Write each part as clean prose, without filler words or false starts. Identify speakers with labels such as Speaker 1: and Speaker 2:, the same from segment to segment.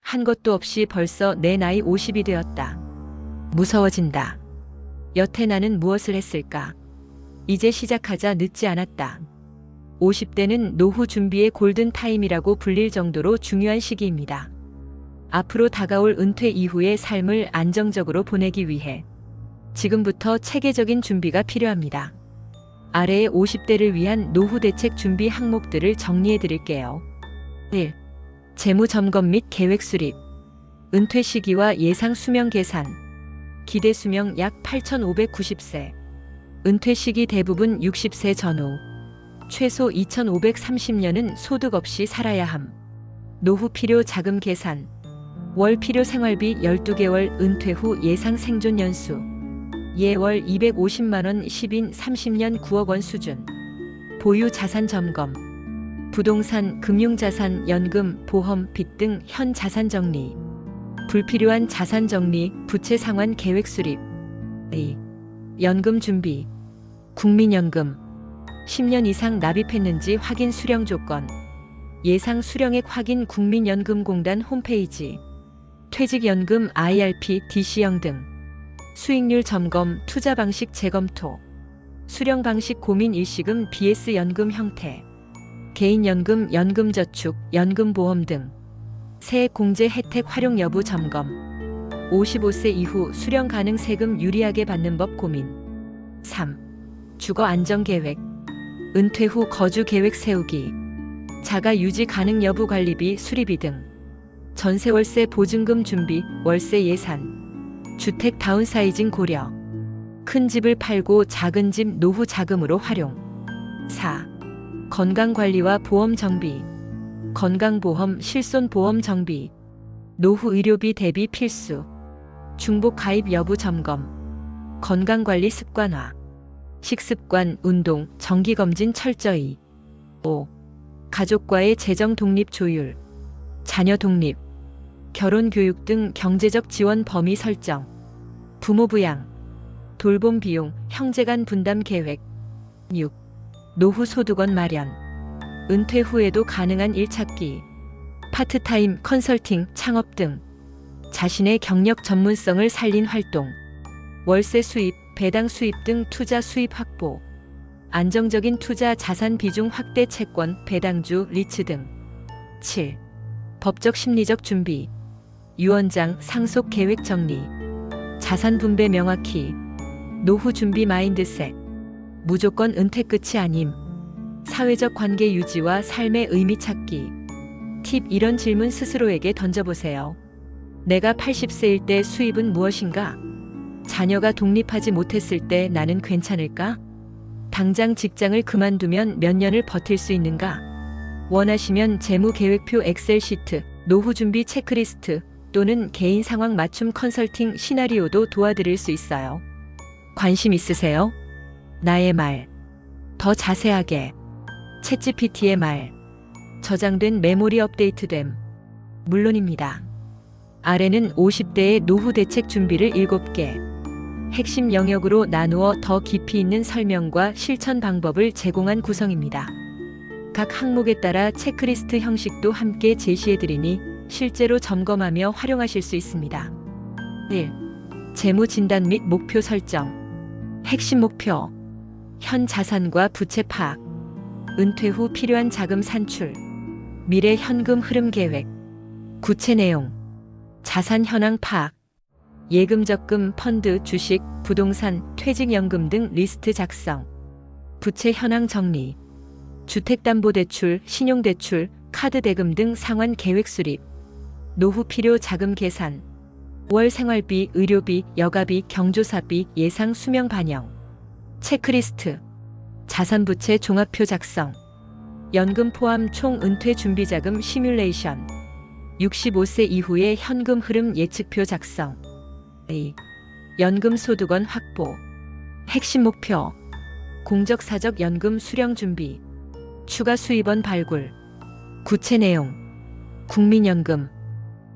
Speaker 1: 한 것도 없이 벌써 내 나이 50이 되었다. 무서워진다. 여태 나는 무엇을 했을까? 이제 시작하자 늦지 않았다. 50대는 노후 준비의 골든 타임이라고 불릴 정도로 중요한 시기입니다. 앞으로 다가올 은퇴 이후의 삶을 안정적으로 보내기 위해 지금부터 체계적인 준비가 필요합니다. 아래의 50대를 위한 노후 대책 준비 항목들을 정리해 드릴게요. 1. 재무 점검 및 계획 수립. 은퇴 시기와 예상 수명 계산. 기대 수명 약 8,590세. 은퇴 시기 대부분 60세 전후. 최소 2,530년은 소득 없이 살아야 함. 노후 필요 자금 계산. 월 필요 생활비 12개월 은퇴 후 예상 생존 연수. 예월 250만원 10인 30년 9억 원 수준. 보유 자산 점검. 부동산, 금융자산, 연금, 보험, 빚 등 현 자산 정리. 불필요한 자산 정리, 부채 상환 계획 수립. 2. 연금 준비. 국민연금. 10년 이상 납입했는지 확인 수령 조건. 예상 수령액 확인 국민연금공단 홈페이지. 퇴직연금 IRP, DC형 등. 수익률 점검, 투자 방식 재검토. 수령 방식 고민 일시금 BS 연금 형태. 개인연금, 연금저축, 연금보험 등. 세액공제 혜택 활용 여부 점검. 55세 이후 수령 가능 세금 유리하게 받는 법 고민. 3. 주거 안정 계획. 은퇴 후 거주 계획 세우기. 자가 유지 가능 여부 관리비 수리비 등. 전세 월세 보증금 준비, 월세 예산. 주택 다운사이징 고려. 큰 집을 팔고 작은 집 노후 자금으로 활용. 4. 건강관리와 보험 정비. 건강보험, 실손보험 정비. 노후 의료비 대비 필수. 중복 가입 여부 점검. 건강관리 습관화. 식습관, 운동, 정기검진 철저히. 5. 가족과의 재정 독립 조율. 자녀 독립. 결혼 교육 등 경제적 지원 범위 설정. 부모 부양. 돌봄 비용, 형제 간 분담 계획. 6. 노후 소득원 마련. 은퇴 후에도 가능한 일 찾기. 파트타임, 컨설팅, 창업 등. 자신의 경력 전문성을 살린 활동. 월세 수입, 배당 수입 등 투자 수입 확보. 안정적인 투자 자산 비중 확대 채권, 배당주, 리츠 등. 7. 법적 심리적 준비. 유언장, 상속 계획 정리. 자산 분배 명확히. 노후 준비 마인드셋. 무조건 은퇴 끝이 아님. 사회적 관계 유지와 삶의 의미 찾기. 팁 이런 질문 스스로에게 던져보세요. 내가 80세일 때 수입은 무엇인가? 자녀가 독립하지 못했을 때 나는 괜찮을까? 당장 직장을 그만두면 몇 년을 버틸 수 있는가? 원하시면 재무계획표 엑셀 시트, 노후 준비 체크리스트 또는 개인 상황 맞춤 컨설팅 시나리오도 도와드릴 수 있어요. 관심 있으세요? 나의 말. 더 자세하게. 챗GPT의 말. 저장된 메모리 업데이트됨. 물론입니다. 아래는 50대의 노후 대책 준비를 7개. 핵심 영역으로 나누어 더 깊이 있는 설명과 실천 방법을 제공한 구성입니다. 각 항목에 따라 체크리스트 형식도 함께 제시해드리니 실제로 점검하며 활용하실 수 있습니다. 1. 재무 진단 및 목표 설정. 핵심 목표. 현 자산과 부채 파악. 은퇴 후 필요한 자금 산출. 미래 현금 흐름 계획. 구체 내용. 자산 현황 파악. 예금 적금, 펀드, 주식, 부동산, 퇴직연금 등 리스트 작성. 부채 현황 정리. 주택담보대출, 신용대출, 카드 대금 등 상환 계획 수립. 노후 필요 자금 계산. 월 생활비, 의료비, 여가비, 경조사비, 예상 수명 반영. 체크리스트. 자산부채 종합표 작성. 연금 포함 총 은퇴 준비자금 시뮬레이션. 65세 이후의 현금 흐름 예측표 작성. 2. 연금 소득원 확보. 핵심 목표. 공적사적 연금 수령 준비. 추가 수입원 발굴. 구체 내용. 국민연금.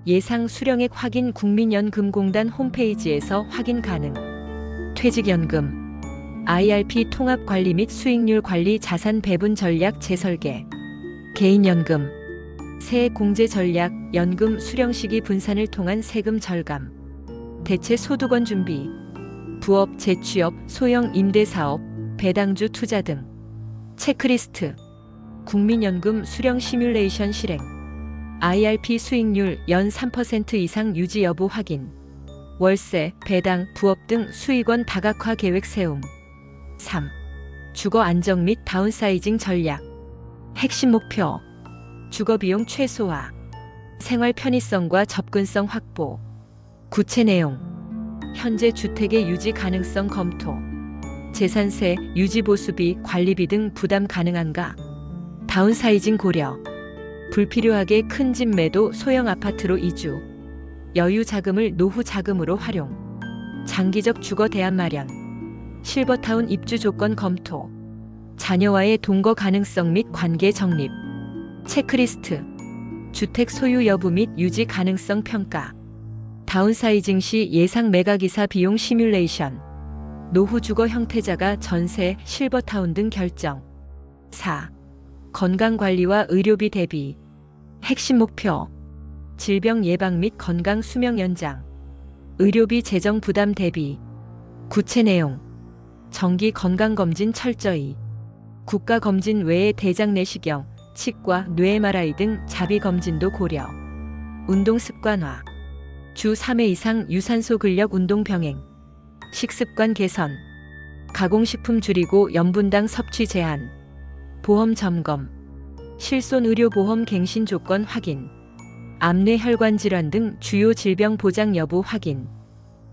Speaker 1: 예상 수령액 확인 국민연금공단 홈페이지에서 확인 가능. 퇴직연금. IRP 통합 관리 및 수익률 관리 자산 배분 전략 재설계. 개인연금. 세액 공제 전략, 연금 수령 시기 분산을 통한 세금 절감, 대체 소득원 준비, 부업, 재취업, 소형 임대사업, 배당주 투자 등. 체크리스트. 국민연금 수령 시뮬레이션 실행. IRP 수익률 연 3% 이상 유지 여부 확인. 월세, 배당, 부업 등 수익원 다각화 계획 세움. 3. 주거 안정 및 다운사이징 전략. 핵심 목표. 주거 비용 최소화. 생활 편의성과 접근성 확보. 구체 내용. 현재 주택의 유지 가능성 검토. 재산세, 유지보수비, 관리비 등 부담 가능한가? 다운사이징 고려. 불필요하게 큰 집 매도, 소형 아파트로 이주. 여유 자금을 노후 자금으로 활용. 장기적 주거 대안 마련. 실버타운 입주 조건 검토. 자녀와의 동거 가능성 및 관계 정립. 체크리스트. 주택 소유 여부 및 유지 가능성 평가. 다운사이징 시 예상 매각이사 비용 시뮬레이션. 노후 주거 형태자가 전세, 실버타운 등 결정. 4. 건강관리와 의료비 대비. 핵심 목표. 질병 예방 및 건강 수명 연장. 의료비 재정 부담 대비. 구체 내용. 정기 건강검진 철저히. 국가검진 외에 대장 내시경, 치과, 뇌 MRI 등 자비검진도 고려. 운동 습관화. 주 3회 이상 유산소 근력 운동 병행. 식습관 개선. 가공식품 줄이고 염분당 섭취 제한. 보험 점검. 실손 의료보험 갱신 조건 확인. 암내 혈관 질환 등 주요 질병 보장 여부 확인.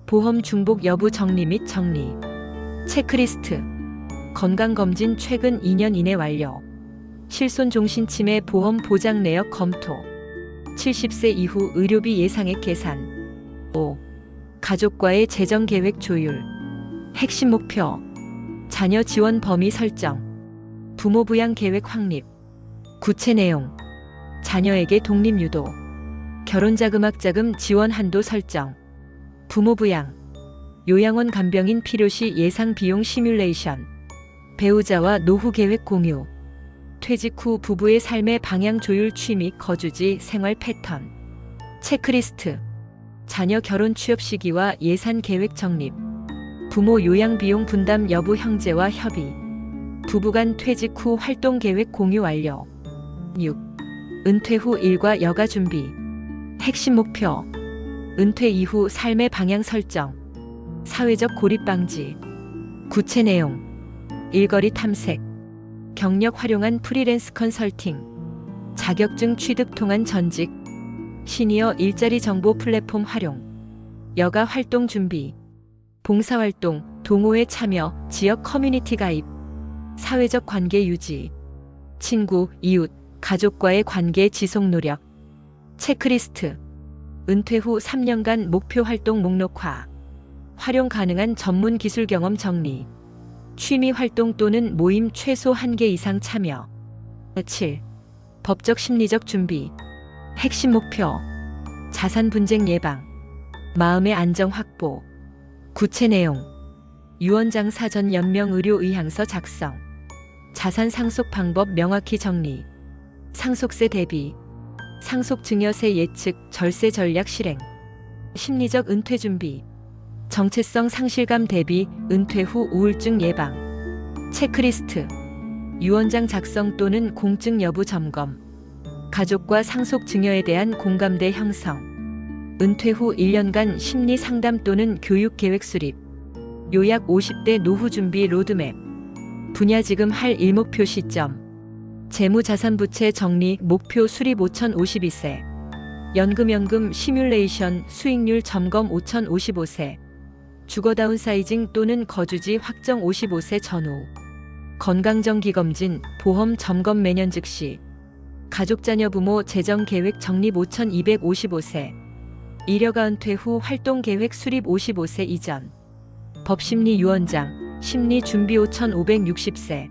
Speaker 1: 보험 중복 여부 정리 및 정리. 체크리스트. 건강검진 최근 2년 이내 완료. 실손 종신치매 보험 보장 내역 검토. 70세 이후 의료비 예상액 계산. 5. 가족과의 재정 계획 조율. 핵심 목표. 자녀 지원 범위 설정. 부모 부양 계획 확립. 구체 내용. 자녀에게 독립 유도. 결혼자금학자금 지원 한도 설정. 부모 부양. 요양원 간병인 필요시 예상 비용 시뮬레이션. 배우자와 노후 계획 공유. 퇴직 후 부부의 삶의 방향 조율 취미, 거주지, 생활 패턴. 체크리스트. 자녀 결혼 취업 시기와 예산 계획 정립. 부모 요양 비용 분담 여부 형제와 협의. 부부간 퇴직 후 활동 계획 공유 완료. 6. 은퇴 후 일과 여가 준비. 핵심 목표. 은퇴 이후 삶의 방향 설정. 사회적 고립 방지. 구체 내용. 일거리 탐색. 경력 활용한 프리랜스 컨설팅. 자격증 취득 통한 전직. 시니어 일자리 정보 플랫폼 활용. 여가 활동 준비. 봉사활동, 동호회 참여, 지역 커뮤니티 가입. 사회적 관계 유지. 친구, 이웃, 가족과의 관계 지속 노력. 체크리스트. 은퇴 후 3년간 목표 활동 목록화. 활용 가능한 전문 기술 경험 정리. 취미 활동 또는 모임 최소 1개 이상 참여. 7. 법적 심리적 준비. 핵심 목표. 자산 분쟁 예방. 마음의 안정 확보. 구체 내용. 유언장 사전 연명 의료 의향서 작성. 자산 상속 방법 명확히 정리. 상속세 대비. 상속 증여세 예측, 절세 전략 실행. 심리적 은퇴 준비. 정체성 상실감 대비, 은퇴 후 우울증 예방. 체크리스트. 유언장 작성 또는 공증 여부 점검. 가족과 상속 증여에 대한 공감대 형성. 은퇴 후 1년간 심리 상담 또는 교육 계획 수립. 요약 50대 노후 준비 로드맵. 분야 지금 할 일목표 시점. 재무자산부채 정리 목표 수립 5052세. 연금 시뮬레이션 수익률 점검 5055세. 주거 다운사이징 또는 거주지 확정 55세 전후. 건강정기검진, 보험 점검 매년 즉시. 가족 자녀 부모 재정 계획 정립 5255세. 이려가 은퇴 후 활동 계획 수립 55세 이전. 법심리 유언장, 심리 준비 5560세.